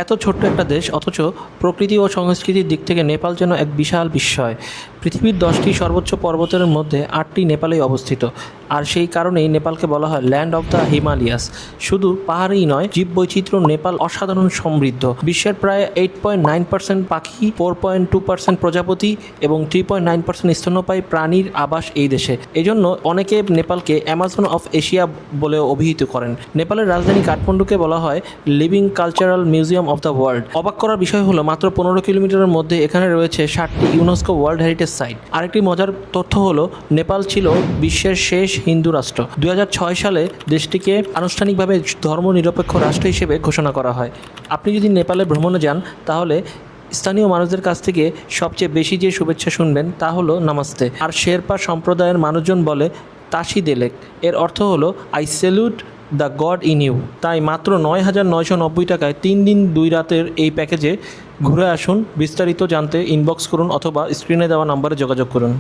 এত ছোট্ট একটা দেশ অথচ প্রকৃতি ও সংস্কৃতির দিক থেকে নেপাল যেন এক বিশাল বিস্ময়। পৃথিবীর 10টি সর্বোচ্চ পর্বতের মধ্যে 8টি নেপালেই অবস্থিত। আর সেই কারণেই নেপালকে বলা হয় ল্যান্ড অফ দ্য হিমালয়াস। শুধু পাহাড়ই নয়, জীববৈচিত্র্য নেপাল অসাধারণ সমৃদ্ধ। বিশ্বের প্রায় 8.9% পাখি, 4.2% প্রজাপতি এবং 3.9% স্তন্যপায়ী প্রাণীর আবাস এই দেশে। এজন্য অনেকে নেপালকে অ্যামাজন অফ এশিয়া বলে অভিহিত করেন। নেপালের রাজধানী কাঠমান্ডুকে বলা হয় living cultural museum of the world. অবাক করার বিষয় হলো মাত্র 15 কিলোমিটারের মধ্যে এখানে রয়েছে 7টি ইউনেস্কো ওয়ার্ল্ড হেরিটেজ সাইট। আরেকটি মজার তথ্য হলো নেপাল ছিল বিশ্বের শেষ হিন্দু রাষ্ট্র। 2006 সালে দেশটিকে আনুষ্ঠানিকভাবে ধর্মনিরপেক্ষ রাষ্ট্র হিসেবে ঘোষণা করা হয়। আপনি যদি নেপালে ভ্রমণে যান তাহলে স্থানীয় মানুষদের কাছ থেকে সবচেয়ে বেশি যে শুভেচ্ছা শুনবেন তা হলো নামাস্তে। আর শেরপা সম্প্রদায়ের মানুষজন বলে তাসি দেলেক। এর অর্থ হলো I salute the God in you. তাই মাত্র 9,990 টাকায় 3 দিন 2 রাতের এই প্যাকেজে ঘুরে আসুন। বিস্তারিত জানতে ইনবক্স করুন অথবা স্ক্রিনে দেওয়া নম্বরে যোগাযোগ করুন।